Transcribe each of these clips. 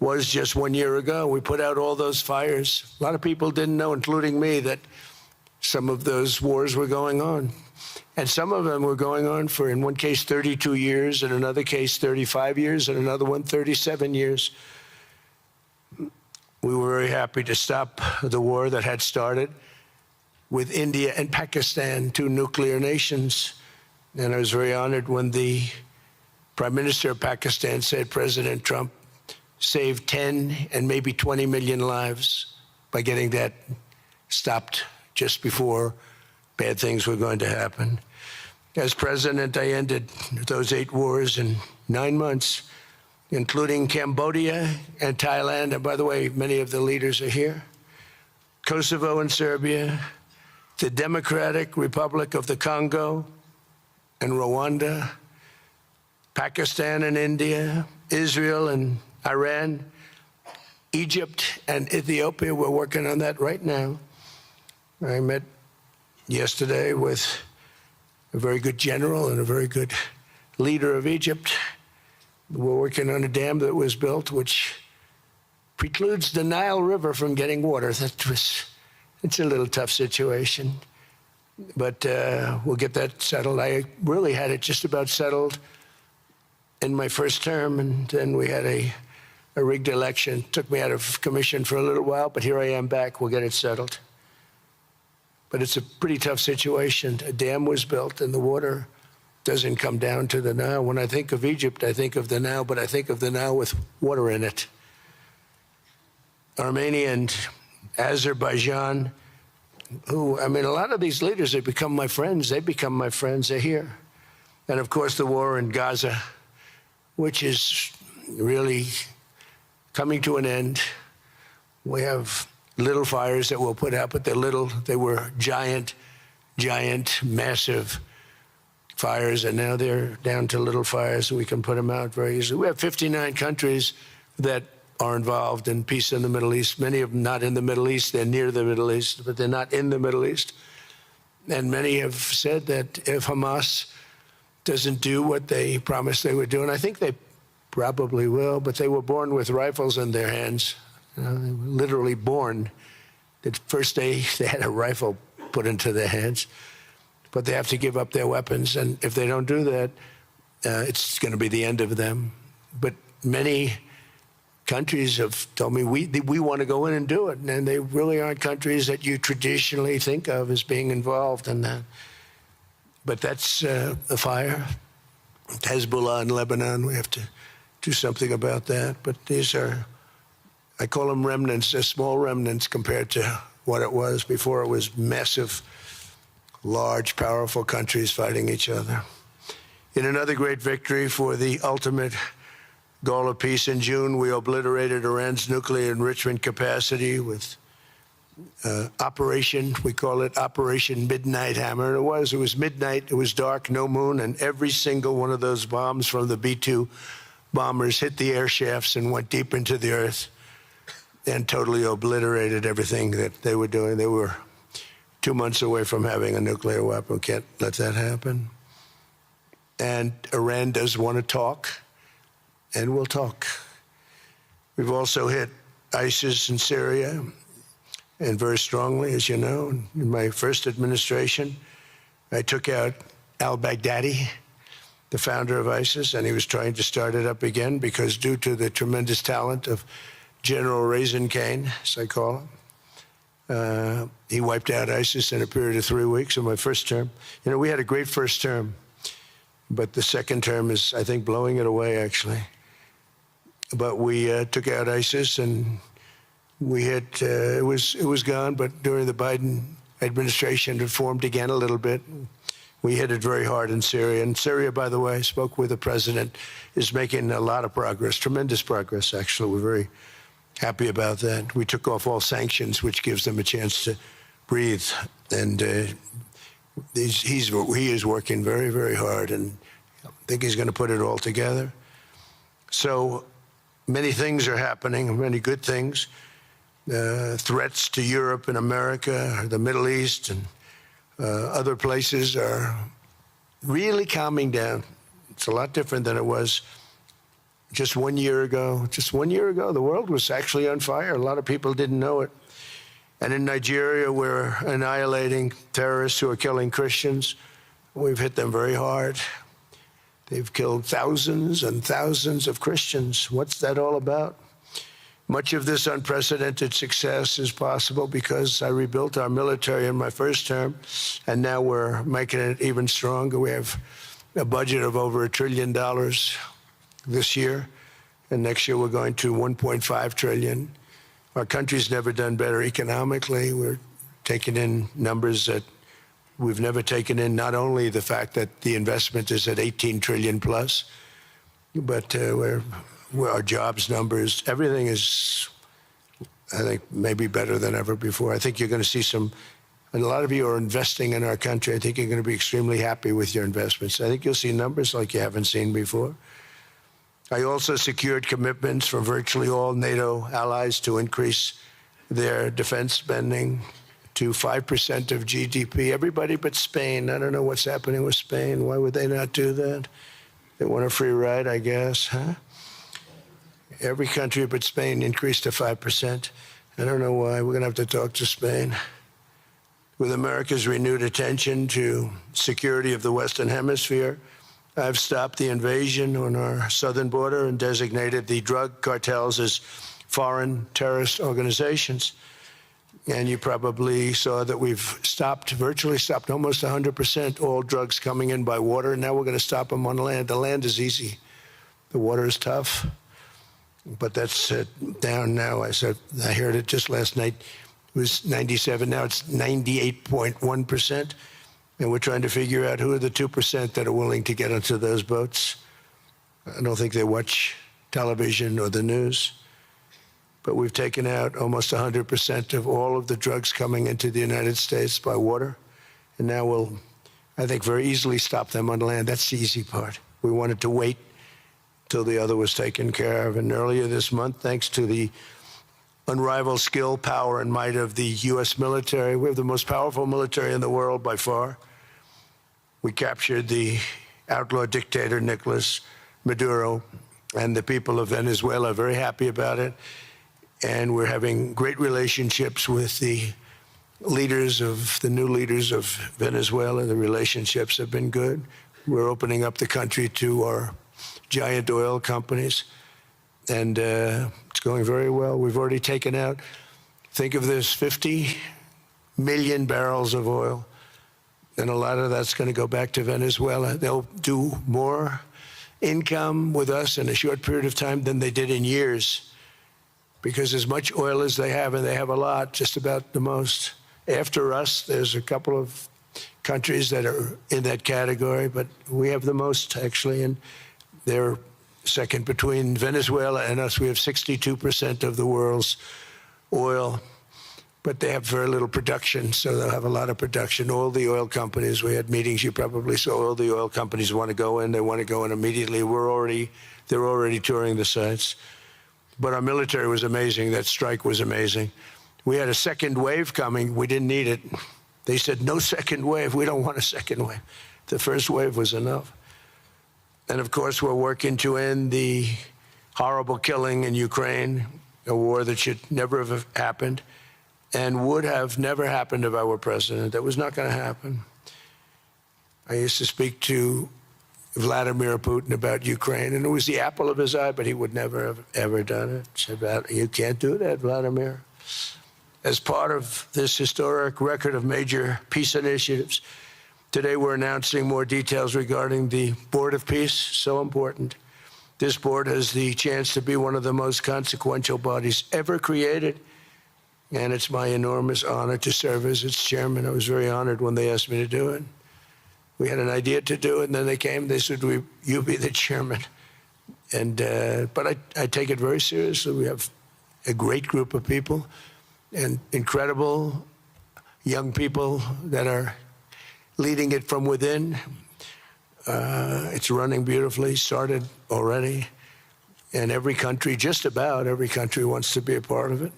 was just 1 year ago. We put out all those fires. A lot of people didn't know, including me, that some of those wars were going on. And some of them were going on for, in one case, 32 years, in another case, 35 years, and another one, 37 years. We were very happy to stop the war that had started with India and Pakistan, two nuclear nations. And I was very honored when the Prime Minister of Pakistan said President Trump saved 10 and maybe 20 million lives by getting that stopped just before bad things were going to happen. As president, I ended those 8 wars in 9 months, including Cambodia and Thailand. And by the way, many of the leaders are here. Kosovo and Serbia, the Democratic Republic of the Congo and Rwanda, Pakistan and India, Israel and Iran, Egypt and Ethiopia. We're working on that right now. I met yesterday with a very good general and a very good leader of Egypt. We're working on a dam that was built which precludes the Nile River from getting water. It's a little tough situation, but we'll get that settled. I really had it just about settled in my first term, and then we had a rigged election. Took me out of commission for a little while, but here I am back. We'll get it settled. But it's a pretty tough situation. A dam was built, and the water doesn't come down to the Nile. When I think of Egypt, I think of the Nile, but I think of the Nile with water in it. Armenia and Azerbaijan, who, I mean, a lot of these leaders have become my friends. They become my friends. They're here. And, of course, the war in Gaza, which is really coming to an end. We have little fires that we'll put out, but they're little. They were giant, massive fires, and now they're down to little fires, and we can put them out very easily. We have 59 countries that are involved in peace in the Middle East. Many of them not in the Middle East. They're near the Middle East, but they're not in the Middle East. And many have said that if Hamas doesn't do what they promised they would do, and I think they probably will, but they were born with rifles in their hands. They were literally born. The first day they had a rifle put into their hands, but they have to give up their weapons. And if they don't do that, it's going to be the end of them. But many countries have told me we want to go in and do it, and they really aren't countries that you traditionally think of as being involved in that. But that's a fire. Hezbollah in Lebanon, we have to do something about that. But these are, I call them remnants. They're small remnants compared to what it was before. It was massive, large, powerful countries fighting each other. In another great victory for the ultimate goal of peace, in June, we obliterated Iran's nuclear enrichment capacity with Operation, we call it Operation Midnight Hammer. It was midnight, it was dark, no moon, and every single one of those bombs from the B-2 bombers hit the air shafts and went deep into the earth and totally obliterated everything that they were doing. They were 2 months away from having a nuclear weapon. Can't let that happen. And Iran does want to talk, and we'll talk. We've also hit ISIS in Syria, and very strongly, as you know. In my first administration, I took out al-Baghdadi, the founder of ISIS, and he was trying to start it up again because due to the tremendous talent of General Raisin Kane, as I call him, he wiped out ISIS in a period of 3 weeks in my first term. You know, we had a great first term, but the second term is, I think, blowing it away, actually. But we took out ISIS, and we had, it was gone, but during the Biden administration, it formed again a little bit. We hit it very hard in Syria. And Syria, by the way, I spoke with the president, is making a lot of progress, tremendous progress, actually. We're very happy about that. We took off all sanctions, which gives them a chance to breathe. And he is working very, very hard, and I think he's going to put it all together. So many things are happening, many good things. Threats to Europe and America, the Middle East, and other places are really calming down. It's a lot different than it was just 1 year ago, the world was actually on fire. A lot of people didn't know it. And in Nigeria, we're annihilating terrorists who are killing Christians. We've hit them very hard. They've killed thousands and thousands of Christians. What's that all about? Much of this unprecedented success is possible because I rebuilt our military in my first term, and now we're making it even stronger. We have a budget of over $1 trillion this year, and next year we're going to $1.5 trillion. Our country's never done better economically. We're taking in numbers that we've never taken in, not only the fact that the investment is at 18 trillion plus, but our jobs numbers, everything is, I think, maybe better than ever before. I think you're going to see and a lot of you are investing in our country. I think you're going to be extremely happy with your investments. I think you'll see numbers like you haven't seen before. I also secured commitments from virtually all NATO allies to increase their defense spending to 5% of GDP. Everybody but Spain. I don't know what's happening with Spain. Why would they not do that? They want a free ride, I guess, huh? Every country but Spain increased to 5%. I don't know why. We're going to have to talk to Spain. With America's renewed attention to security of the Western Hemisphere, I've stopped the invasion on our southern border and designated the drug cartels as foreign terrorist organizations. And you probably saw that we've virtually stopped almost 100% all drugs coming in by water. And now we're going to stop them on land. The land is easy. The water is tough. But that's down now. I heard it just last night. It was 97. Now it's 98.1%. And we're trying to figure out who are the 2% that are willing to get onto those boats. I don't think they watch television or the news. But we've taken out almost 100% of all of the drugs coming into the United States by water. And now we'll, I think, very easily stop them on land. That's the easy part. We wanted to wait till the other was taken care of. And earlier this month, thanks to the unrivaled skill, power, and might of the U.S. military, we have the most powerful military in the world by far. We captured the outlaw dictator, Nicolas Maduro, and the people of Venezuela are very happy about it. And we're having great relationships with the new leaders of Venezuela. The relationships have been good. We're opening up the country to our giant oil companies, and it's going very well. We've already taken out, think of this, 50 million barrels of oil, and a lot of that's going to go back to Venezuela. They'll do more income with us in a short period of time than they did in years, because as much oil as they have, and they have a lot, just about the most. After us, there's a couple of countries that are in that category, but we have the most, actually, and they're second between Venezuela and us. We have 62% of the world's oil, but they have very little production, so they'll have a lot of production. All the oil companies, we had meetings, you probably saw, all the oil companies want to go in. They want to go in immediately. They're already touring the sites. But our military was amazing. That strike was amazing. We had a second wave coming. We didn't need it. They said, no second wave. We don't want a second wave. The first wave was enough. And of course, we're working to end the horrible killing in Ukraine, a war that should never have happened and would have never happened if I were president. That was not going to happen. I used to speak to Vladimir Putin about Ukraine, and it was the apple of his eye, but he would never have ever done it. Said, you can't do that, Vladimir. As part of this historic record of major peace initiatives, today we're announcing more details regarding the Board of Peace, so important. This board has the chance to be one of the most consequential bodies ever created, and it's my enormous honor to serve as its chairman. I was very honored when they asked me to do it. We had an idea to do it, and then they came, they said, you be the chairman. And but I take it very seriously. We have a great group of people and incredible young people that are leading it from within. It's running beautifully, started already. And every country, just about every country, wants to be a part of it.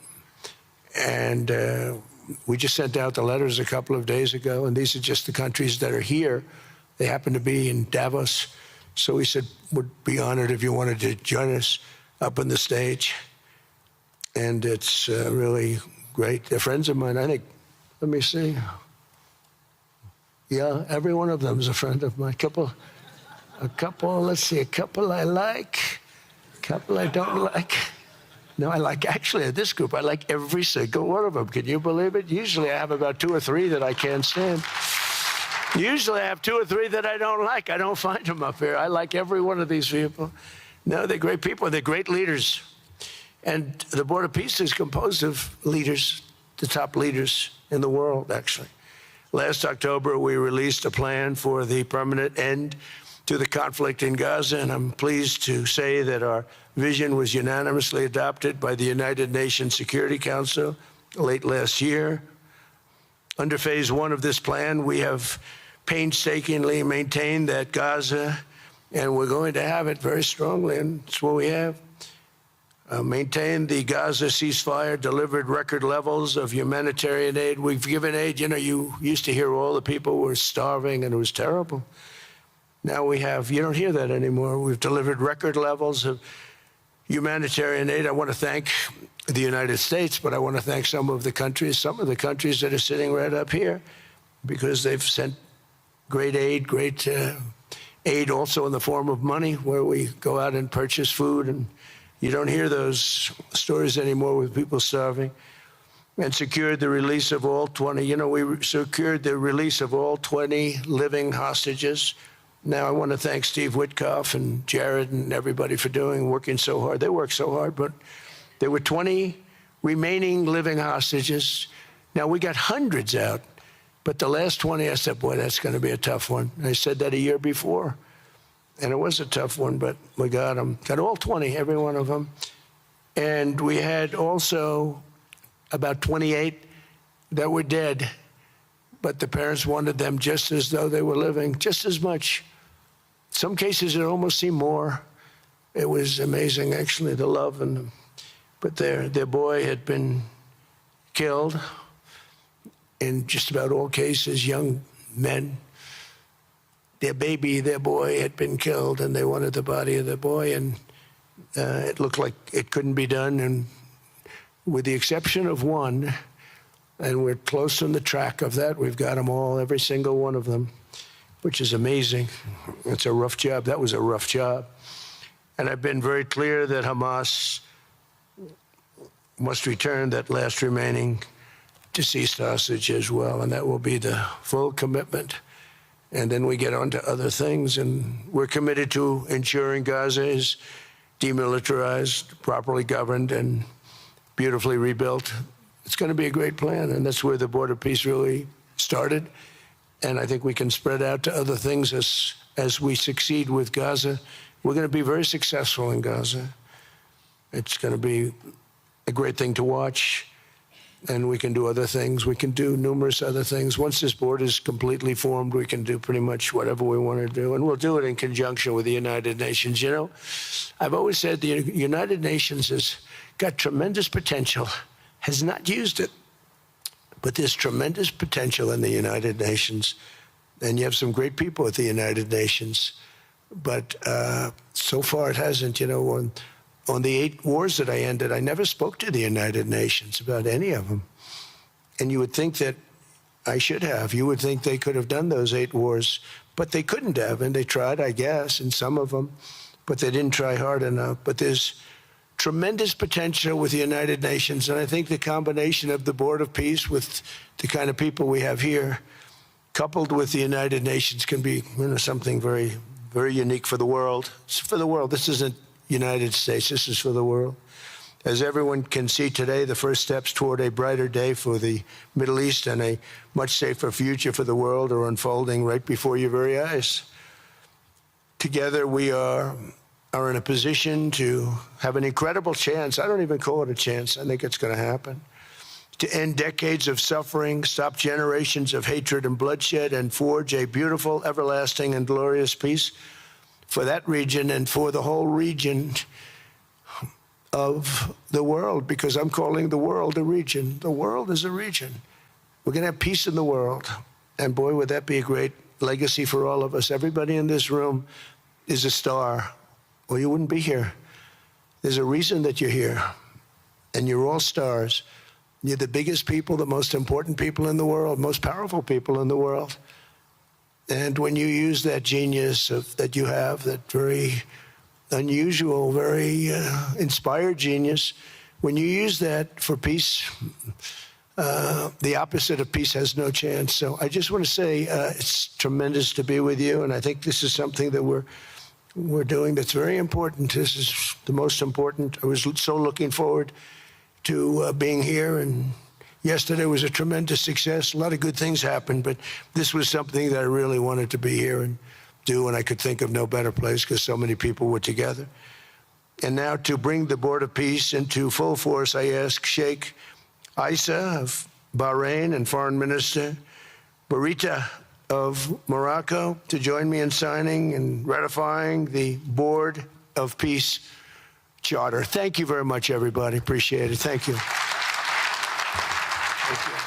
And we just sent out the letters a couple of days ago, and these are just the countries that are here. They happen to be in Davos So he said, would be honored if you wanted to join us up on the stage. And it's really great. They're friends of mine, I think. Let me see. Yeah, every one of them is a friend of mine. A couple, let's see, a couple I like, a couple I don't like. No, I like, actually, this group, I like every single one of them. Can you believe it? Usually I have about 2 or 3 that I can't stand. Usually I have 2 or 3 that I don't like. I don't find them up here. I like every one of these people. No, they're great people. They're great leaders. And the Board of Peace is composed of leaders, the top leaders in the world, actually. Last October, we released a plan for the permanent end to the conflict in Gaza, and I'm pleased to say that our vision was unanimously adopted by the United Nations Security Council late last year. Under phase 1 of this plan, we have painstakingly maintained that Gaza, and we're going to have it very strongly, and it's what we have, maintained the Gaza ceasefire, delivered record levels of humanitarian aid. We've given aid. You know, you used to hear all the people were starving, and it was terrible. Now we have, you don't hear that anymore. We've delivered record levels of humanitarian aid. I want to thank the United States, but I want to thank some of the countries that are sitting right up here, because they've sent great aid, aid also in the form of money, where we go out and purchase food, and you don't hear those stories anymore with people starving. And secured the release of all 20, we secured the release of all 20 living hostages. Now, I want to thank Steve Witkoff and Jared and everybody for working so hard. They worked so hard, but there were 20 remaining living hostages. Now, we got hundreds out, but the last 20, I said, boy, that's going to be a tough one. And I said that a year before, and it was a tough one, but we got them. Got all 20, every one of them. And we had also about 28 that were dead, but the parents wanted them just as though they were living, just as much. Some cases, it almost seemed more. It was amazing, actually, the love. But their boy had been killed in just about all cases, young men. Their boy had been killed, and they wanted the body of the boy, and it looked like it couldn't be done. And with the exception of one, and we're close on the track of that, we've got them all, every single one of them, which is amazing. It's a rough job. That was a rough job. And I've been very clear that Hamas must return that last remaining deceased hostage as well, and that will be the full commitment. And then we get on to other things, and we're committed to ensuring Gaza is demilitarized, properly governed, and beautifully rebuilt. It's going to be a great plan, and that's where the Board of Peace really started. And I think we can spread out to other things as we succeed with Gaza. We're going to be very successful in Gaza. It's going to be a great thing to watch, and we can do other things. We can do numerous other things. Once this board is completely formed, we can do pretty much whatever we want to do, and we'll do it in conjunction with the United Nations. You know, I've always said the United Nations has got tremendous potential, has not used it, but there's tremendous potential in the United Nations, and you have some great people at the United Nations, but so far it hasn't. You know, on the 8 wars that I ended, I never spoke to the United Nations about any of them. And you would think that I should have. You would think they could have done those 8 wars, but they couldn't have. And they tried, I guess, in some of them, but they didn't try hard enough. But there's tremendous potential with the United Nations. And I think the combination of the Board of Peace with the kind of people we have here, coupled with the United Nations, can be, you know, something very, very unique for the world. It's for the world. This isn't United States. This is for the world. As everyone can see today, the first steps toward a brighter day for the Middle East and a much safer future for the world are unfolding right before your very eyes. Together, we are in a position to have an incredible chance. I don't even call it a chance. I think it's going to happen. To end decades of suffering, stop generations of hatred and bloodshed, and forge a beautiful, everlasting, and glorious peace for that region and for the whole region of the world, because I'm calling the world a region. The world is a region. We're going to have peace in the world. And boy, would that be a great legacy for all of us. Everybody in this room is a star, or you wouldn't be here. There's a reason that you're here, and you're all stars. You're the biggest people, the most important people in the world, most powerful people in the world. And when you use that genius that you have, that very unusual, very inspired genius, when you use that for peace, the opposite of peace has no chance. So I just want to say it's tremendous to be with you, and I think this is something that we're doing that's very important. This is the most important. I was so looking forward to being here, and yesterday was a tremendous success. A lot of good things happened, but this was something that I really wanted to be here and do, and I could think of no better place because so many people were together. And now to bring the Board of Peace into full force, I ask Sheikh Isa of Bahrain and Foreign Minister Barita of Morocco to join me in signing and ratifying the Board of Peace Charter. Thank you very much, everybody. Appreciate it. Thank you. Thank you.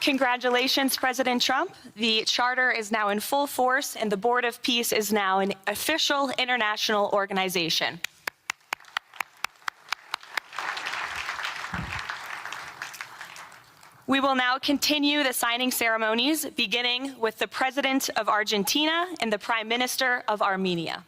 Congratulations, President Trump. The charter is now in full force, and the Board of Peace is now an official international organization. We will now continue the signing ceremonies, beginning with the President of Argentina and the Prime Minister of Armenia.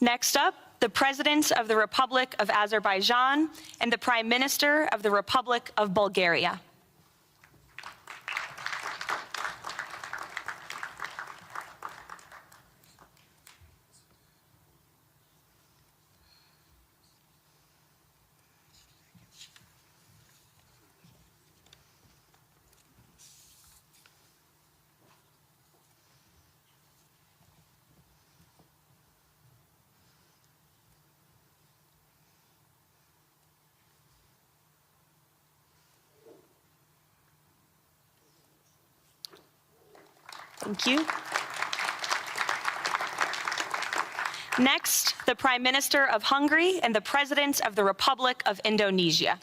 Next up, the President of the Republic of Azerbaijan and the Prime Minister of the Republic of Bulgaria. Thank you. Next, the Prime Minister of Hungary and the President of the Republic of Indonesia.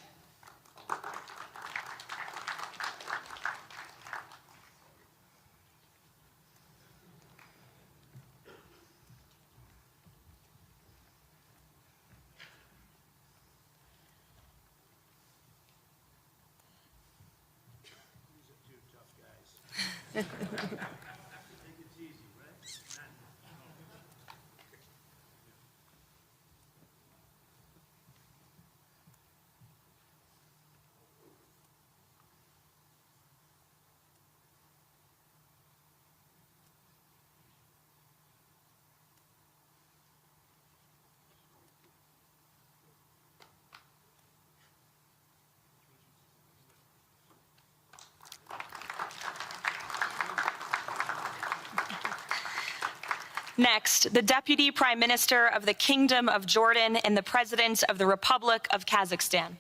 Next, the Deputy Prime Minister of the Kingdom of Jordan and the President of the Republic of Kazakhstan.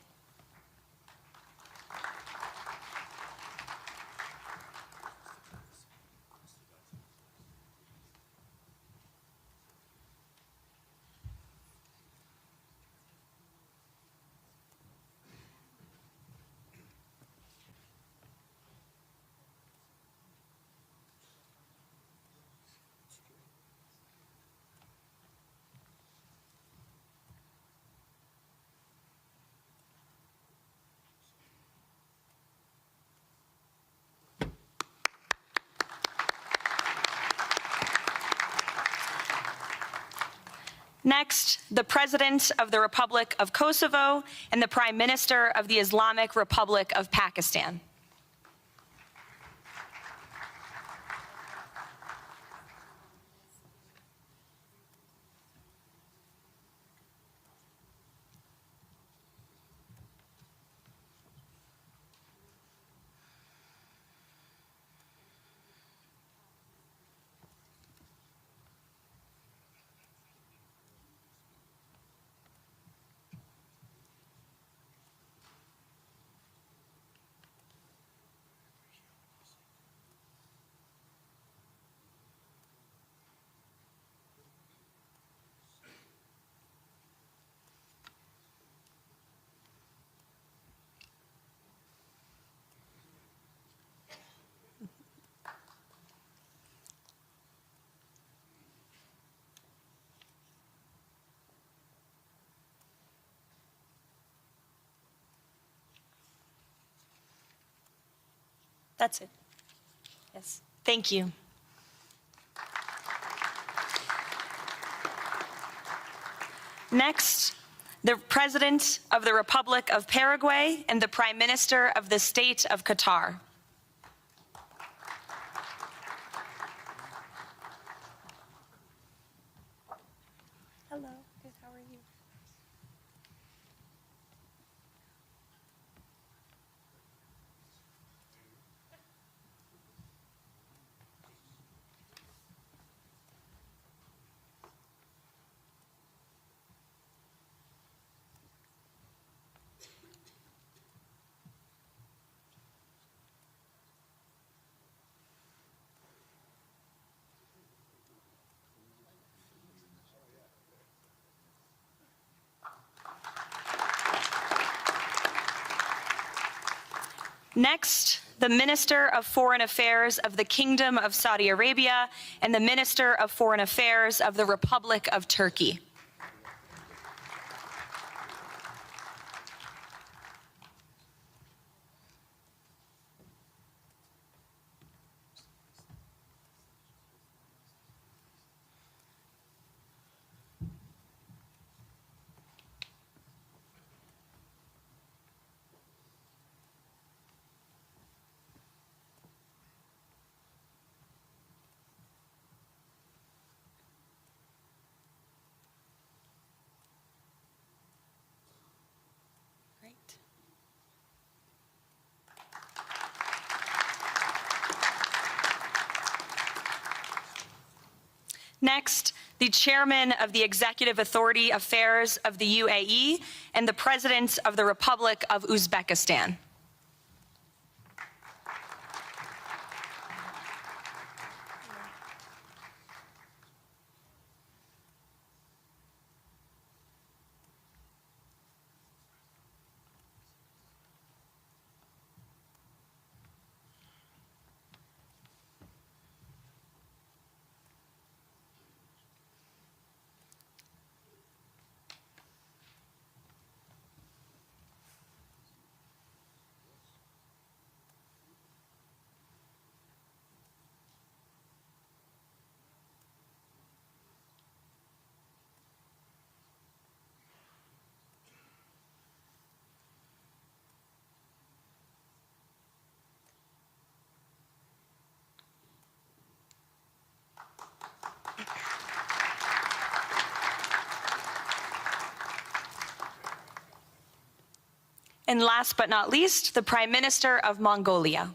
Next, the President of the Republic of Kosovo and the Prime Minister of the Islamic Republic of Pakistan. That's it. Yes. Thank you. Next, the President of the Republic of Paraguay and the Prime Minister of the State of Qatar. Hello, good, how are you? Next, the Minister of Foreign Affairs of the Kingdom of Saudi Arabia and the Minister of Foreign Affairs of the Republic of Turkey. Next, the Chairman of the Executive Authority Affairs of the UAE and the President of the Republic of Uzbekistan. And last but not least, the Prime Minister of Mongolia.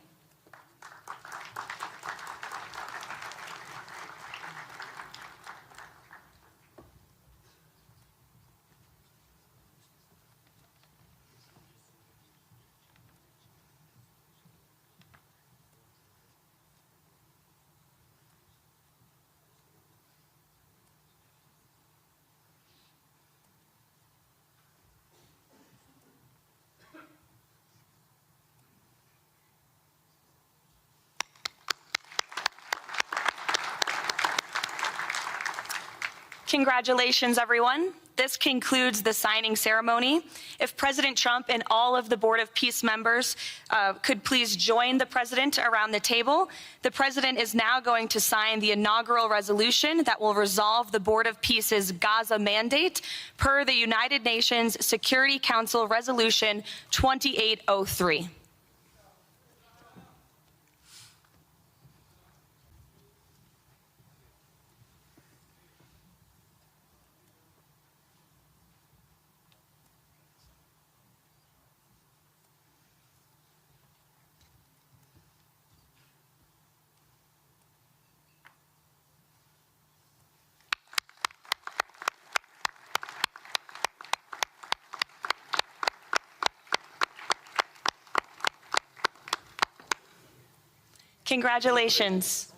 Congratulations, everyone. This concludes the signing ceremony. If President Trump and all of the Board of Peace members could please join the president around the table. The president is now going to sign the inaugural resolution that will resolve the Board of Peace's Gaza mandate per the United Nations Security Council Resolution 2803. Congratulations.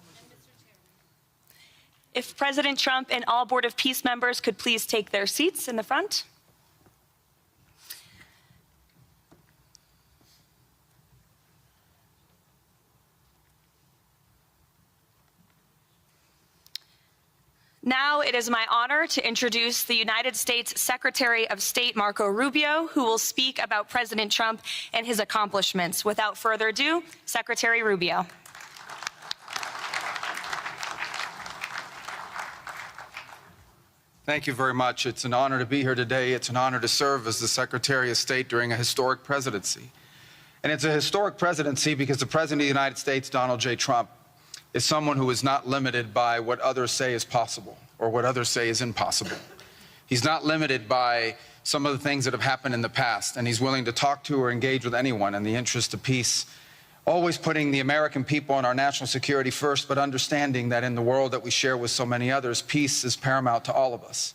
If President Trump and all Board of Peace members could please take their seats in the front. Now it is my honor to introduce the United States Secretary of State Marco Rubio, who will speak about President Trump and his accomplishments. Without further ado, Secretary Rubio. Thank you very much. It's an honor to be here today. It's an honor to serve as the Secretary of State during a historic presidency. And it's a historic presidency because the President of the United States, Donald J. Trump, is someone who is not limited by what others say is possible or what others say is impossible. He's not limited by some of the things that have happened in the past, and he's willing to talk to or engage with anyone in the interest of peace, always putting the American people and our national security first, but understanding that in the world that we share with so many others, peace is paramount to all of us.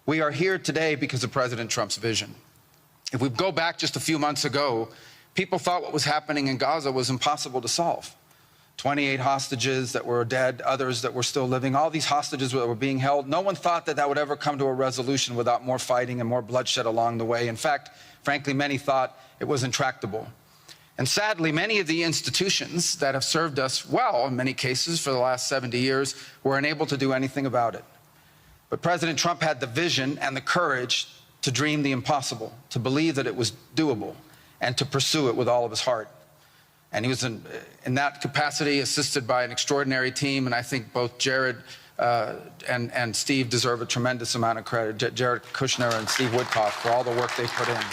We are here today because of President Trump's vision. If we go back just a few months ago, people thought what was happening in Gaza was impossible to solve. 28 hostages that were dead, others that were still living, all these hostages that were being held. No one thought that that would ever come to a resolution without more fighting and more bloodshed along the way. In fact, frankly, many thought it was intractable. And sadly, many of the institutions that have served us well, in many cases, for the last 70 years, were unable to do anything about it. But President Trump had the vision and the courage to dream the impossible, to believe that it was doable, and to pursue it with all of his heart. And he was in that capacity assisted by an extraordinary team, and I think both Jared and Steve deserve a tremendous amount of credit, Jared Kushner and Steve Woodcock, for all the work they put in.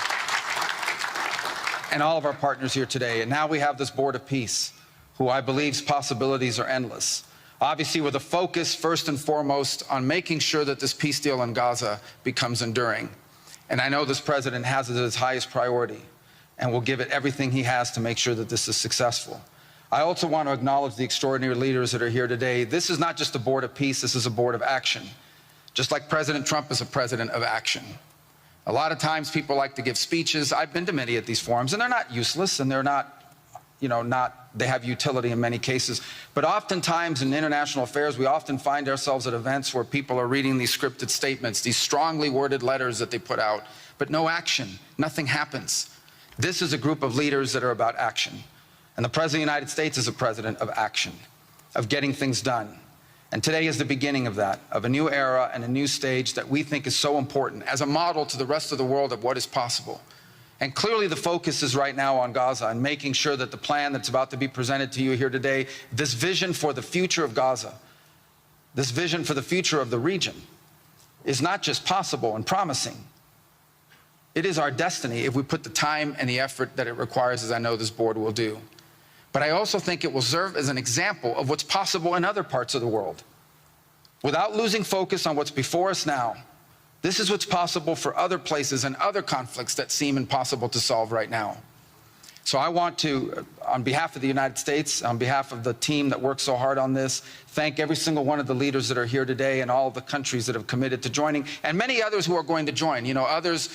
And all of our partners here today. And now we have this Board of Peace, who I believe's possibilities are endless. Obviously, with a focus, first and foremost, on making sure that this peace deal in Gaza becomes enduring. And I know this president has it as his highest priority and will give it everything he has to make sure that this is successful. I also want to acknowledge the extraordinary leaders that are here today. This is not just a Board of Peace, this is a Board of Action. Just like President Trump is a president of action. A lot of times people like to give speeches. I've been to many of these forums, and they're not useless, and they're not, they have utility in many cases. But oftentimes in international affairs, we often find ourselves at events where people are reading these scripted statements, these strongly worded letters that they put out, but no action, nothing happens. This is a group of leaders that are about action. And the President of the United States is a president of action, of getting things done. And today is the beginning of that, of a new era and a new stage that we think is so important as a model to the rest of the world of what is possible. And clearly the focus is right now on Gaza and making sure that the plan that's about to be presented to you here today, this vision for the future of Gaza, this vision for the future of the region, is not just possible and promising. It is our destiny if we put the time and the effort that it requires, as I know this board will do. But I also think it will serve as an example of what's possible in other parts of the world. Without losing focus on what's before us now, this is what's possible for other places and other conflicts that seem impossible to solve right now. So I want to, on behalf of the United States, on behalf of the team that worked so hard on this, thank every single one of the leaders that are here today and all of the countries that have committed to joining, and many others who are going to join. You know, others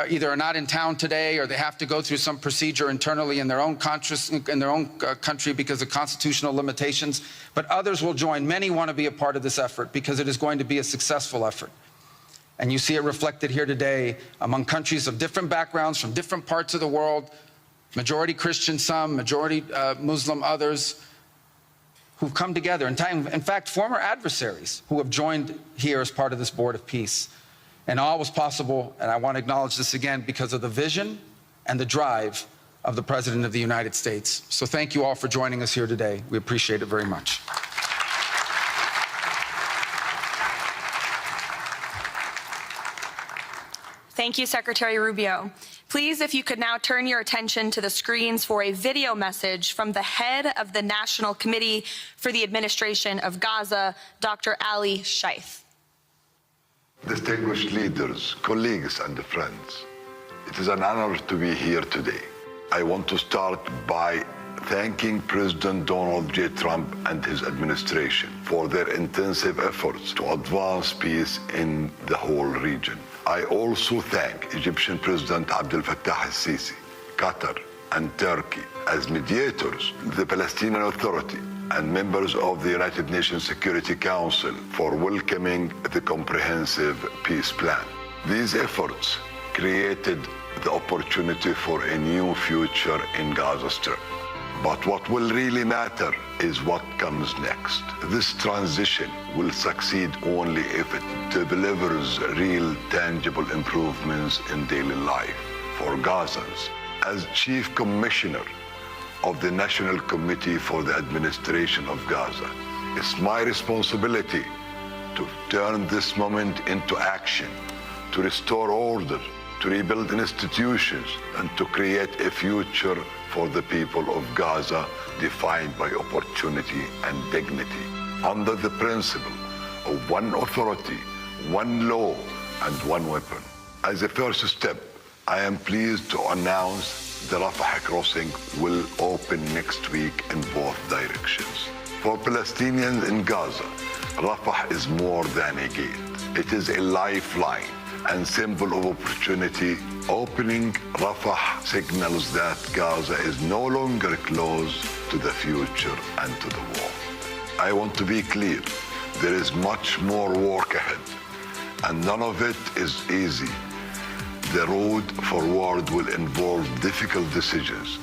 either are not in town today or they have to go through some procedure internally in their own country because of constitutional limitations, but others will join. Many want to be a part of this effort because it is going to be a successful effort. And you see it reflected here today among countries of different backgrounds from different parts of the world, majority Christian some, majority Muslim others, who've come together. In fact, former adversaries who have joined here as part of this Board of Peace. And all was possible, and I want to acknowledge this again, because of the vision and the drive of the President of the United States. So thank you all for joining us here today. We appreciate it very much. Thank you, Secretary Rubio. Please, if you could now turn your attention to the screens for a video message from the head of the National Committee for the Administration of Gaza, Dr. Ali Shaith. Distinguished leaders, colleagues, and friends, it is an honor to be here today. I want to start by thanking President Donald J. Trump and his administration for their intensive efforts to advance peace in the whole region. I also thank Egyptian President Abdel Fattah al-Sisi, Qatar, and Turkey as mediators, the Palestinian Authority, and members of the United Nations Security Council for welcoming the comprehensive peace plan. These efforts created the opportunity for a new future in Gaza Strip. But what will really matter is what comes next. This transition will succeed only if it delivers real, tangible improvements in daily life for Gazans. As Chief Commissioner of the National Committee for the Administration of Gaza, it's my responsibility to turn this moment into action, to restore order, to rebuild institutions, and to create a future for the people of Gaza defined by opportunity and dignity, under the principle of one authority, one law, and one weapon. As a first step, I am pleased to announce the Rafah crossing will open next week in both directions. For Palestinians in Gaza, Rafah is more than a gate. It is a lifeline and symbol of opportunity. Opening Rafah signals that Gaza is no longer closed to the future and to the war. I want to be clear, there is much more work ahead, and none of it is easy. The road forward will involve difficult decisions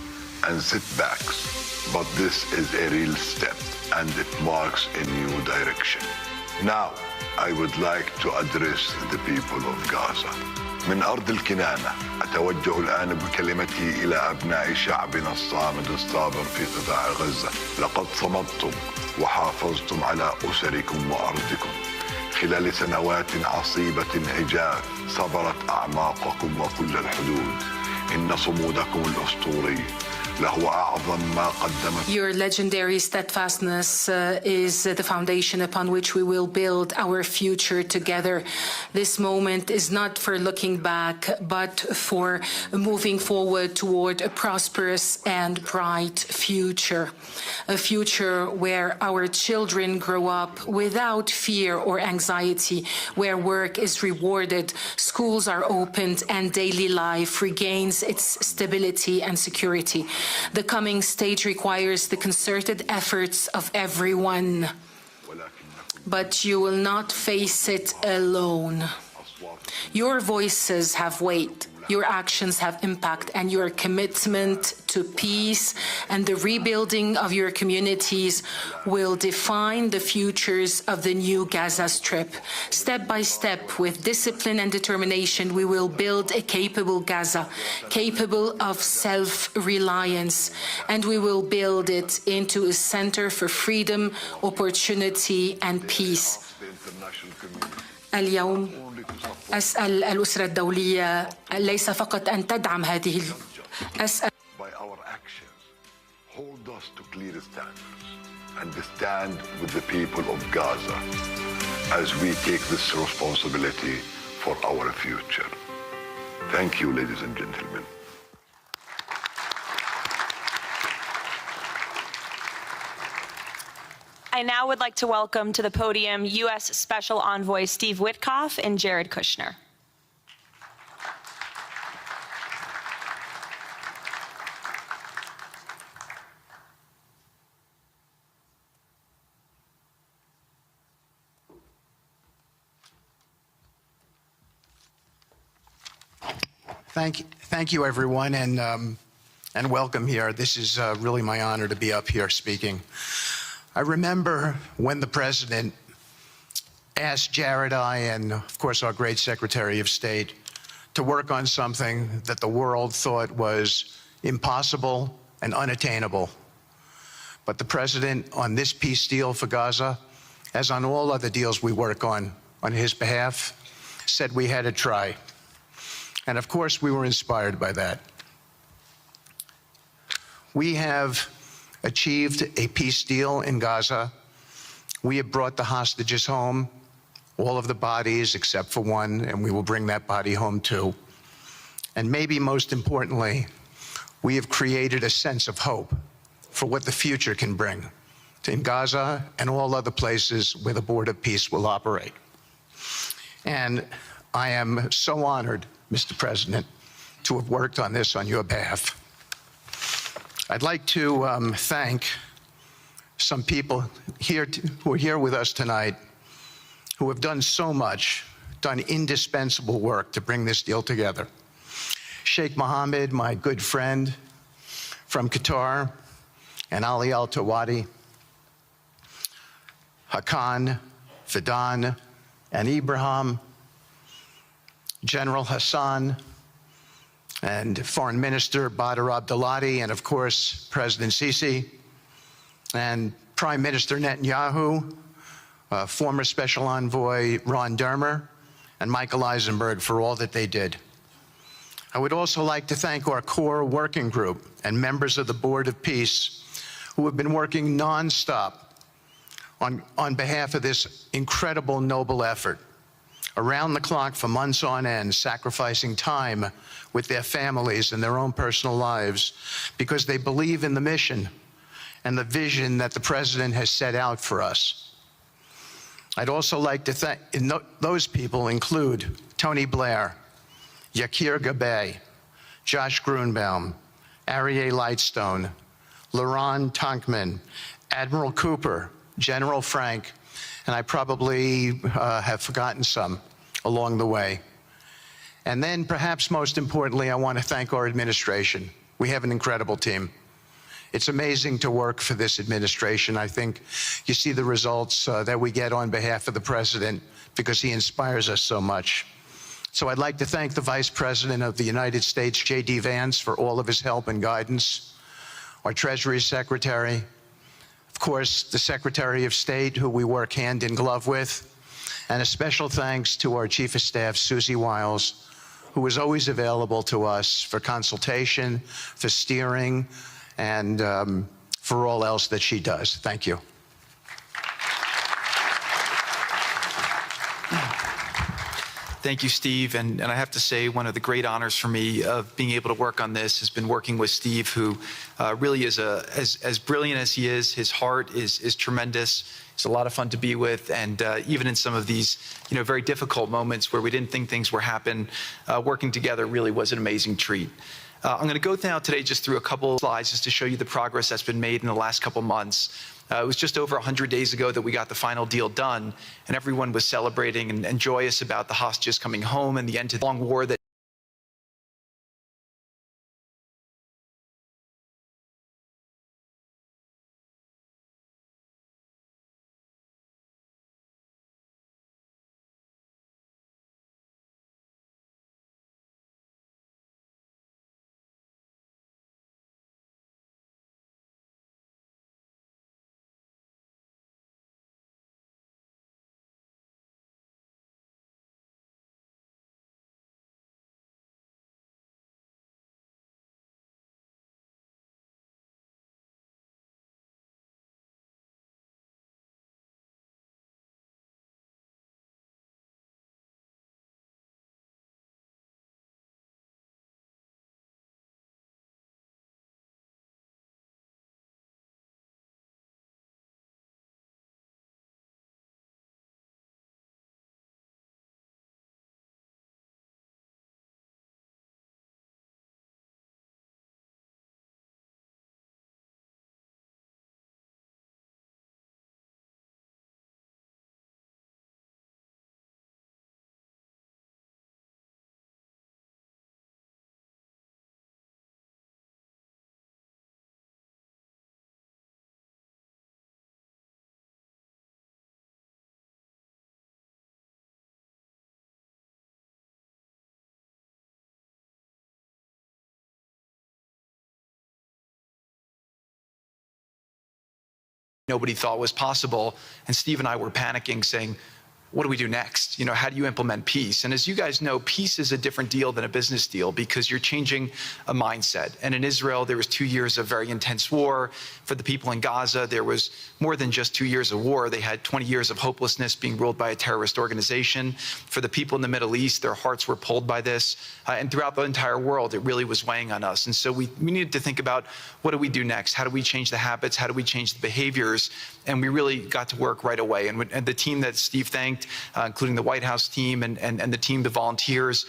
and setbacks, but this is a real step, and it marks a new direction. Now, I would like to address the people of Gaza. من أرض الكنانة أتوجه الآن بكلمتي إلى أبناء شعبنا الصامد الصابر في قطاع غزة. لقد صمدتم وحافظتم على أسركم وأرضكم خلال سنوات عصيبة هجاف، صبرت أعماقكم وكل الحدود. إن صمودكم الأسطوري لهو أعظم ما قدمت. Your legendary steadfastness is the foundation upon which we will build our future together. This moment is not for looking back, but for moving forward toward a prosperous and bright future. A future where our children grow up without fear or anxiety, where work is rewarded, schools are opened, and daily life regains its stability and security. The coming stage requires the concerted efforts of everyone, but you will not face it alone. Your voices have weight, your actions have impact, and your commitment to peace and the rebuilding of your communities will define the futures of the new Gaza Strip. Step by step, with discipline and determination, we will build a capable Gaza, capable of self-reliance, and we will build it into a center for freedom, opportunity, and peace. اليوم أسأل الأسرة الدولية ليس فقط أن تدعم هذه أسأل By our actions, hold us to clear standards and stand with the people of Gaza as we take this responsibility for our future. Thank you, ladies and gentlemen. I now would like to welcome to the podium U.S. Special Envoy Steve Witkoff and Jared Kushner. Thank you, everyone, and welcome here. This is really my honor to be up here speaking. I remember when the president asked Jared, I, and of course our great Secretary of State to work on something that the world thought was impossible and unattainable. But the President, on this peace deal for Gaza, as on all other deals we work on his behalf, said we had to try. And of course, we were inspired by that. We have achieved a peace deal in Gaza. We have brought the hostages home, all of the bodies except for one, and we will bring that body home too. And maybe most importantly, we have created a sense of hope for what the future can bring in Gaza and all other places where the Board of Peace will operate. And I am so honored, Mr. President, to have worked on this on your behalf. I'd like to thank some people here who are here with us tonight who have done so much, done indispensable work to bring this deal together. Sheikh Mohammed, my good friend from Qatar, and Ali Al-Tawadi, Hakan, Fidan, and Ibrahim, General Hassan, and Foreign Minister Badr Abdulati, and of course, President Sisi, and Prime Minister Netanyahu, former Special Envoy Ron Dermer, and Michael Eisenberg for all that they did. I would also like to thank our core working group and members of the Board of Peace who have been working nonstop on behalf of this incredible, noble effort, around the clock for months on end, sacrificing time with their families and their own personal lives because they believe in the mission and the vision that the President has set out for us. I'd also like to thank, those people include Tony Blair, Yakir Gabay, Josh Grunbaum, Aryeh Lightstone, Laron Tonkman, Admiral Cooper, General Frank, and I probably have forgotten some along the way. And then perhaps most importantly, I want to thank our administration. We have an incredible team. It's amazing to work for this administration. I think you see the results that we get on behalf of the President because he inspires us so much. So I'd like to thank the Vice President of the United States, J.D. Vance, for all of his help and guidance, our Treasury Secretary, of course, the Secretary of State, who we work hand in glove with, and a special thanks to our Chief of Staff, Susie Wiles, who is always available to us for consultation, for steering, and for all else that she does. Thank you. Thank you, Steve. And I have to say, one of the great honors for me of being able to work on this has been working with Steve, who really is as brilliant as he is. His heart is tremendous. It's a lot of fun to be with. And even in some of these, very difficult moments where we didn't think things were happening, working together really was an amazing treat. I'm going to go now today just through a couple of slides just to show you the progress that's been made in the last couple months. It was just over 100 days ago that we got the final deal done, and everyone was celebrating and joyous about the hostages coming home and the end to the long war that nobody thought was possible. And Steve and I were panicking, saying, what do we do next? You know, how do you implement peace? And as you guys know, peace is a different deal than a business deal because you're changing a mindset. And in Israel, there was 2 years of very intense war. For the people in Gaza, there was more than just 2 years of war. They had 20 years of hopelessness being ruled by a terrorist organization. For the people in the Middle East, their hearts were pulled by this. And throughout the entire world, it really was weighing on us. And so we needed to think about, what do we do next? How do we change the habits? How do we change the behaviors? And we really got to work right away. And the team that Steve thanked, including the White House team and the team, the volunteers.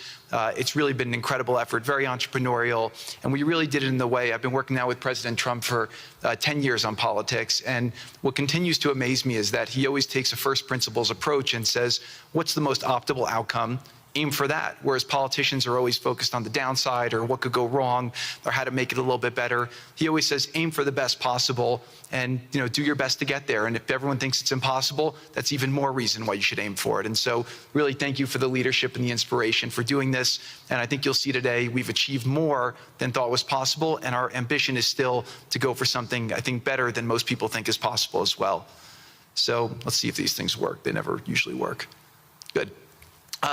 It's really been an incredible effort, very entrepreneurial, and we really did it in the way. I've been working now with President Trump for 10 years on politics, and what continues to amaze me is that he always takes a first principles approach and says, what's the most optimal outcome? Aim for that. Whereas politicians are always focused on the downside or what could go wrong or how to make it a little bit better. He always says, aim for the best possible and, you know, do your best to get there. And if everyone thinks it's impossible, that's even more reason why you should aim for it. And so really thank you for the leadership and the inspiration for doing this. And I think you'll see today we've achieved more than thought was possible. And our ambition is still to go for something, I think, better than most people think is possible as well. So let's see if these things work. They never usually work. Good.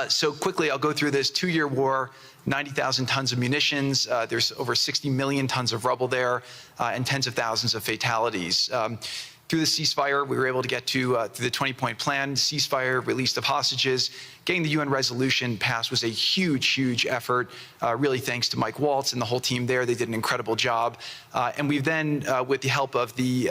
So quickly, I'll go through this 2-year war, 90,000 tons of munitions. There's over 60 million tons of rubble there and tens of thousands of fatalities. Through the ceasefire, we were able to get to through the 20-point plan, ceasefire, release of hostages. Getting the UN resolution passed was a huge, huge effort, really thanks to Mike Waltz and the whole team there. They did an incredible job. And we've then, with the help of the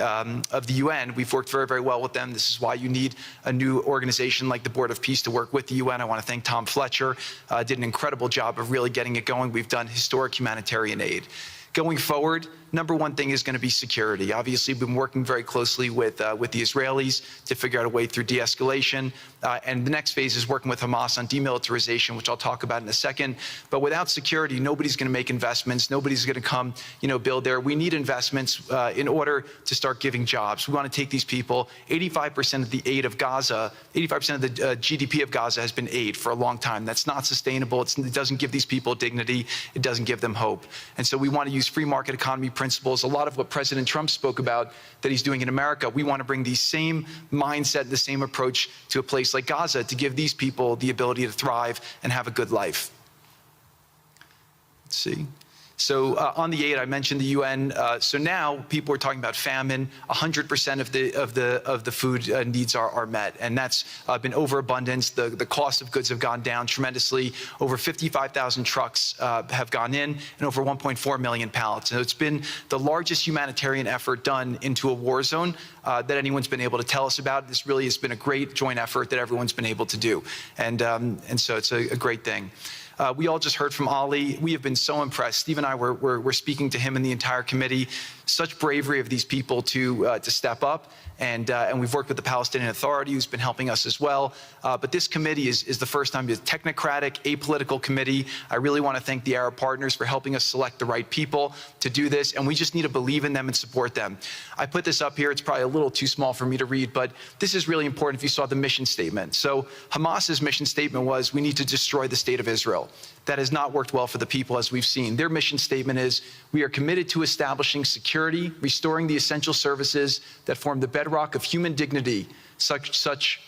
UN, we've worked very, very well with them. This is why you need a new organization like the Board of Peace to work with the UN. I want to thank Tom Fletcher, did an incredible job of really getting it going. We've done historic humanitarian aid. Going forward, number one thing is going to be security. Obviously, we've been working very closely with the Israelis to figure out a way through de-escalation. And the next phase is working with Hamas on demilitarization, which I'll talk about in a second. But without security, nobody's going to make investments. Nobody's going to come, build there. We need investments in order to start giving jobs. We want to take these people. 85% of the aid of Gaza, 85% of the GDP of Gaza has been aid for a long time. That's not sustainable. It doesn't give these people dignity. It doesn't give them hope. And so we want to use free market economy principles. A lot of what President Trump spoke about that he's doing in America, we want to bring the same mindset, the same approach to a place like Gaza to give these people the ability to thrive and have a good life. Let's see. So on the aid, I mentioned the UN. So now people are talking about famine. 100% of the food needs are met, and that's been overabundance. The cost of goods have gone down tremendously. Over 55,000 trucks have gone in, and over 1.4 million pallets. And it's been the largest humanitarian effort done into a war zone that anyone's been able to tell us about. This really has been a great joint effort that everyone's been able to do, and so it's a great thing. We all just heard from Ali. We have been so impressed. Steve and I were speaking to him and the entire committee. Such bravery of these people to step up. And we've worked with the Palestinian Authority, who's been helping us as well. But this committee is the first time it's a technocratic, apolitical committee. I really want to thank the Arab partners for helping us select the right people to do this. And we just need to believe in them and support them. I put this up here. It's probably a little too small for me to read, but this is really important if you saw the mission statement. So Hamas's mission statement was, we need to destroy the state of Israel. That has not worked well for the people, as we've seen. Their mission statement is, we are committed to establishing security, restoring the essential services that form the bedrock of human dignity, such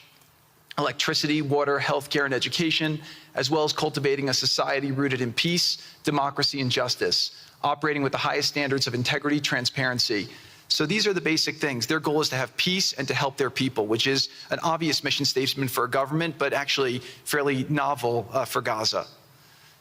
electricity, water, healthcare, and education, as well as cultivating a society rooted in peace, democracy, and justice, operating with the highest standards of integrity, transparency. So these are the basic things. Their goal is to have peace and to help their people, which is an obvious mission statement for a government, but actually fairly novel for Gaza.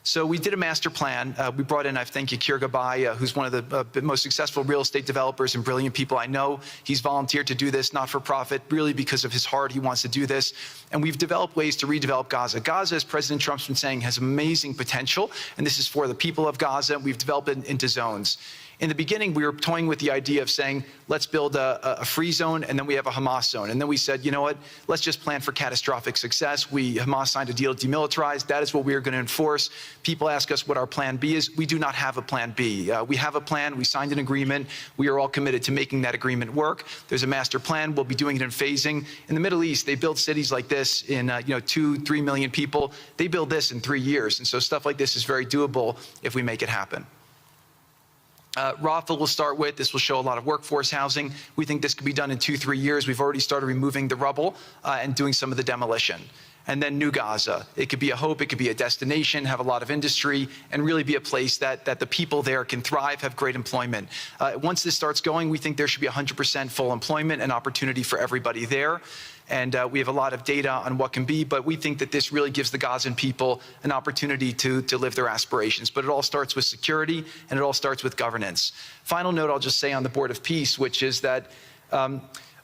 So we did a master plan. We brought in, I thank Yakir Gabay, who's one of the most successful real estate developers and brilliant people I know. He's volunteered to do this, not for profit, really because of his heart. He wants to do this. And we've developed ways to redevelop Gaza. Gaza, as President Trump's been saying, has amazing potential. And this is for the people of Gaza. We've developed it into zones. In the beginning, we were toying with the idea of saying, let's build a free zone, and then we have a Hamas zone. And then we said, you know what, let's just plan for catastrophic success. Hamas signed a deal to demilitarize. That is what we are going to enforce. People ask us what our plan B is. We do not have a plan B. We have a plan. We signed an agreement. We are all committed to making that agreement work. There's a master plan. We'll be doing it in phasing. In the Middle East, they build cities like this in 2-3 million people. They build this in 3 years. And so stuff like this is very doable if we make it happen. Rafa will start with. This will show a lot of workforce housing. We think this could be done in 2-3 years. We've already started removing the rubble and doing some of the demolition. And then New Gaza. It could be a hope, it could be a destination, have a lot of industry, and really be a place that the people there can thrive, have great employment. Once this starts going, we think there should be 100% full employment and opportunity for everybody there. And we have a lot of data on what can be, but we think that this really gives the Gazan people an opportunity to live their aspirations. But it all starts with security, and it all starts with governance. Final note I'll just say on the Board of Peace, which is that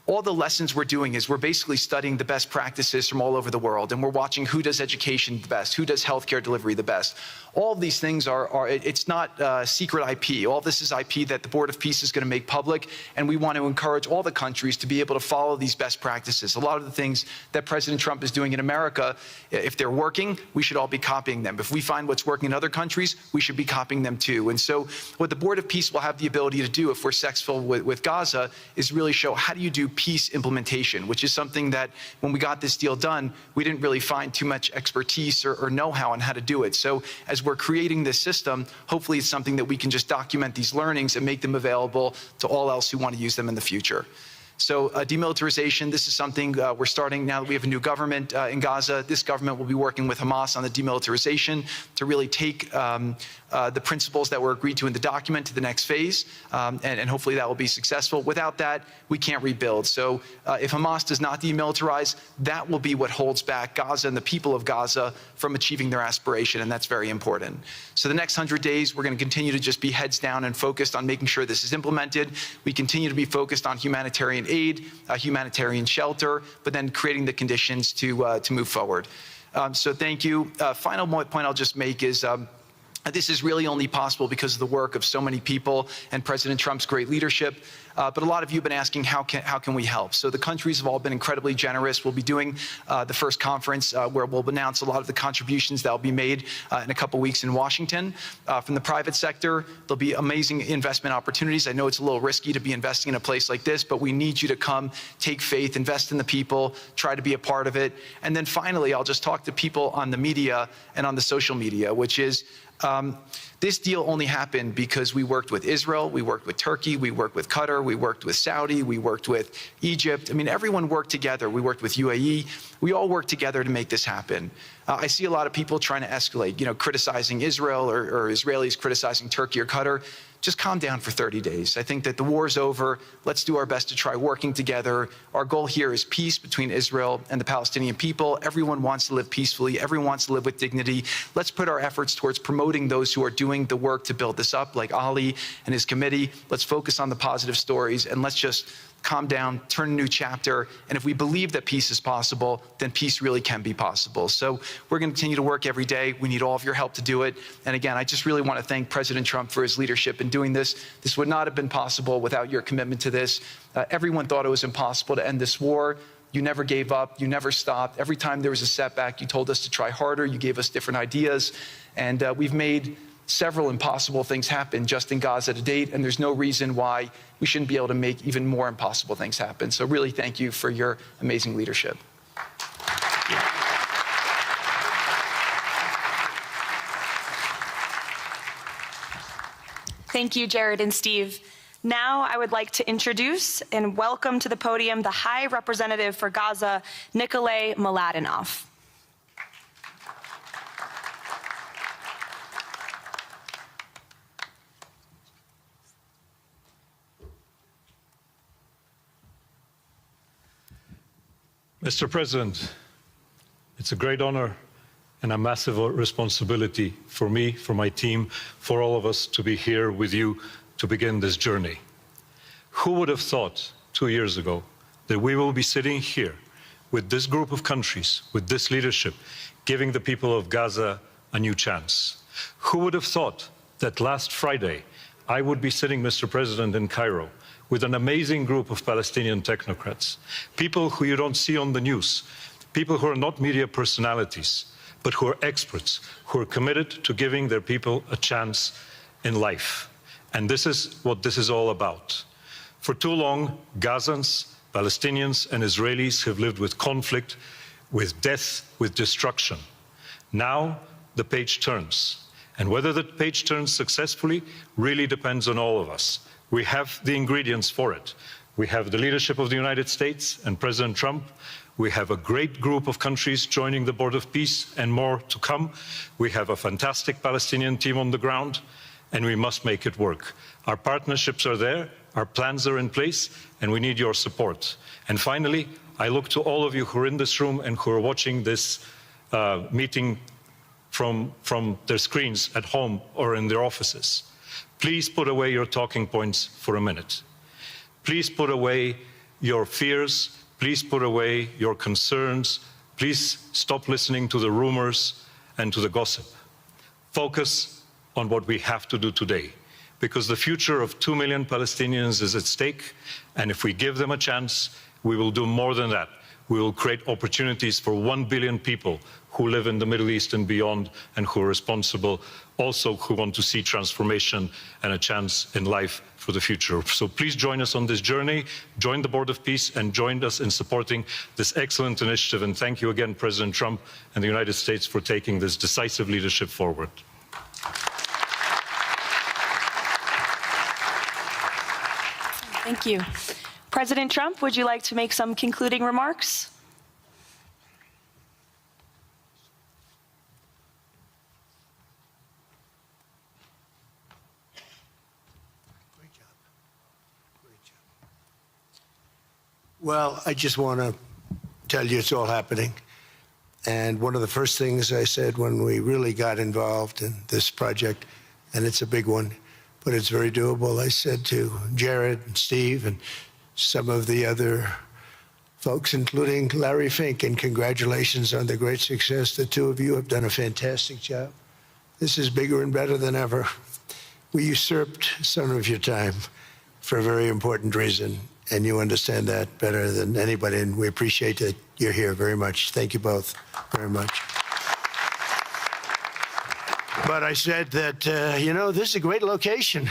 all the lessons we're doing is we're basically studying the best practices from all over the world, and we're watching who does education the best, who does healthcare delivery the best. All of these things it's not secret IP. All this is IP that the Board of Peace is going to make public, and we want to encourage all the countries to be able to follow these best practices. A lot of the things that President Trump is doing in America, if they're working, we should all be copying them. If we find what's working in other countries, we should be copying them too. And so what the Board of Peace will have the ability to do if we're successful with Gaza is really show how do you do peace implementation, which is something that when we got this deal done, we didn't really find too much expertise or know-how on how to do it. So as we're creating this system, hopefully it's something that we can just document these learnings and make them available to all else who want to use them in the future. So demilitarization, this is something we're starting now that we have a new government in Gaza. This government will be working with Hamas on the demilitarization to really take the principles that were agreed to in the document to the next phase, and hopefully that will be successful. Without that, we can't rebuild. So if Hamas does not demilitarize, that will be what holds back Gaza and the people of Gaza from achieving their aspiration, and that's very important. So the next 100 days, we're going to continue to just be heads down and focused on making sure this is implemented. We continue to be focused on humanitarian aid, humanitarian shelter, but then creating the conditions to move forward. So thank you. Final point I'll just make is this is really only possible because of the work of so many people and President Trump's great leadership. But a lot of you have been asking, how can we help? So the countries have all been incredibly generous. We'll be doing the first conference where we'll announce a lot of the contributions that will be made in a couple weeks in Washington. From the private sector, there'll be amazing investment opportunities. I know it's a little risky to be investing in a place like this, but we need you to come, take faith, invest in the people, try to be a part of it. And then finally, I'll just talk to people on the media and on the social media, which is, this deal only happened because we worked with Israel, we worked with Turkey, we worked with Qatar, we worked with Saudi, we worked with Egypt. I mean, everyone worked together. We worked with UAE. We all worked together to make this happen. I see a lot of people trying to escalate, criticizing Israel or Israelis criticizing Turkey or Qatar. Just calm down for 30 days. I think that the war's over. Let's do our best to try working together. Our goal here is peace between Israel and the Palestinian people. Everyone wants to live peacefully. Everyone wants to live with dignity. Let's put our efforts towards promoting those who are doing the work to build this up, like Ali and his committee. Let's focus on the positive stories, and let's just calm down, turn a new chapter. And if we believe that peace is possible, then peace really can be possible. So we're going to continue to work every day. We need all of your help to do it. And again, I just really want to thank President Trump for his leadership in doing this. This would not have been possible without your commitment to this. Everyone thought it was impossible to end this war. You never gave up. You never stopped. Every time there was a setback, you told us to try harder. You gave us different ideas. And we've made several impossible things happen just in Gaza to date, and there's no reason why we shouldn't be able to make even more impossible things happen. So really thank you for your amazing leadership. Thank you, Jared and Steve. Now I would like to introduce and welcome to the podium the High Representative for Gaza, Nikolay Mladenov. Mr. President, it's a great honor and a massive responsibility for me, for my team, for all of us to be here with you to begin this journey. Who would have thought 2 years ago that we will be sitting here with this group of countries, with this leadership, giving the people of Gaza a new chance? Who would have thought that last Friday I would be sitting, Mr. President, in Cairo with an amazing group of Palestinian technocrats, people who you don't see on the news, people who are not media personalities, but who are experts, who are committed to giving their people a chance in life. And this is what this is all about. For too long, Gazans, Palestinians, and Israelis have lived with conflict, with death, with destruction. Now, the page turns, And whether the page turns successfully really depends on all of us. We have the ingredients for it. We have the leadership of the United States and President Trump. We have a great group of countries joining the Board of Peace and more to come. We have a fantastic Palestinian team on the ground, and we must make it work. Our partnerships are there, our plans are in place, and we need your support. And finally, I look to all of you who are in this room and who are watching this meeting from their screens at home or in their offices. Please put away your talking points for a minute. Please put away your fears. Please put away your concerns. Please stop listening to the rumors and to the gossip. Focus on what we have to do today, because the future of 2 million Palestinians is at stake, and if we give them a chance, we will do more than that. We will create opportunities for 1 billion people who live in the Middle East and beyond, and who are responsible, also who want to see transformation and a chance in life for the future. So please join us on this journey, join the Board of Peace, and join us in supporting this excellent initiative. And thank you again, President Trump and the United States, for taking this decisive leadership forward. Thank you. President Trump, would you like to make some concluding remarks? Great job. Great job. Well, I just want to tell you it's all happening. And one of the first things I said when we really got involved in this project, and it's a big one, but it's very doable, I said to Jared and Steve and some of the other folks, including Larry Fink, and congratulations on the great success. The two of you have done a fantastic job. This is bigger and better than ever. We usurped some of your time for a very important reason, and you understand that better than anybody, and we appreciate that you're here very much. Thank you both very much. But I said that, you know, this is a great location.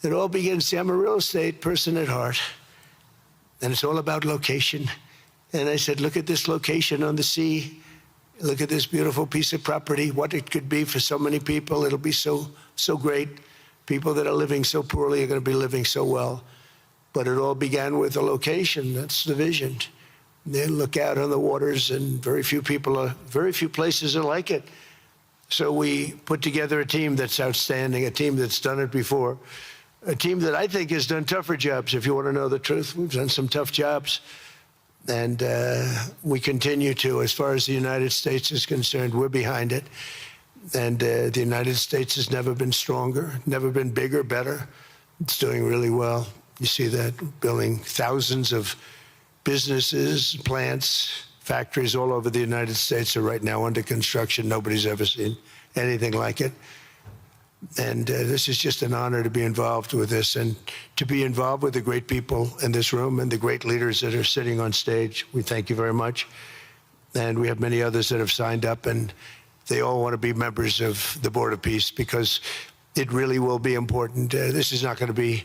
It all begins, see, I'm a real estate person at heart, and it's all about location. And I said, look at this location on the sea. Look at this beautiful piece of property, what it could be for so many people. It'll be so great. People that are living so poorly are going to be living so well. But it all began with a location. That's the vision. They look out on the waters, and very few places are like it. So we put together a team that's outstanding, a team that's done it before, a team that I think has done tougher jobs. If you want to know the truth, we've done some tough jobs. And we continue to. As far as the United States is concerned, we're behind it. And the United States has never been stronger, never been bigger, better. It's doing really well. You see that, building thousands of businesses, plants, factories all over the United States are right now under construction. Nobody's ever seen anything like it. And this is just an honor to be involved with this, and to be involved with the great people in this room and the great leaders that are sitting on stage. We thank you very much. And we have many others that have signed up, and they all want to be members of the Board of Peace, because it really will be important. This is not going to be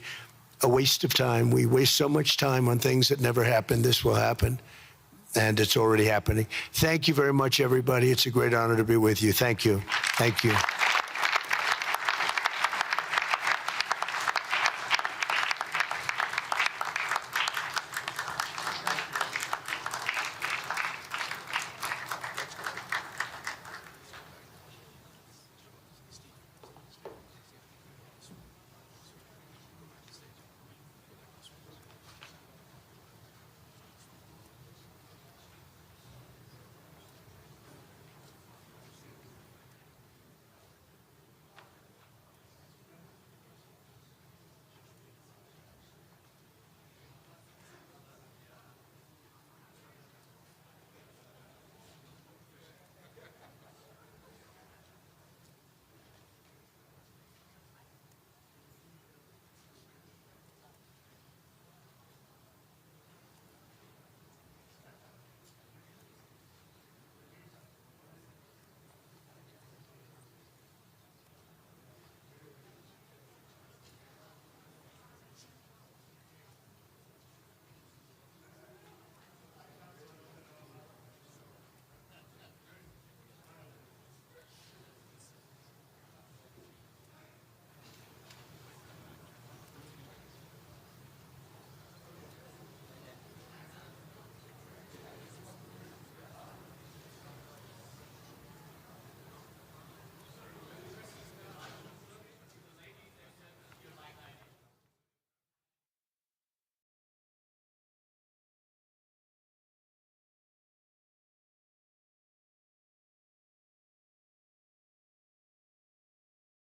a waste of time. We waste so much time on things that never happen. This will happen, and it's already happening. Thank you very much, everybody. It's a great honor to be with you. Thank you. Thank you.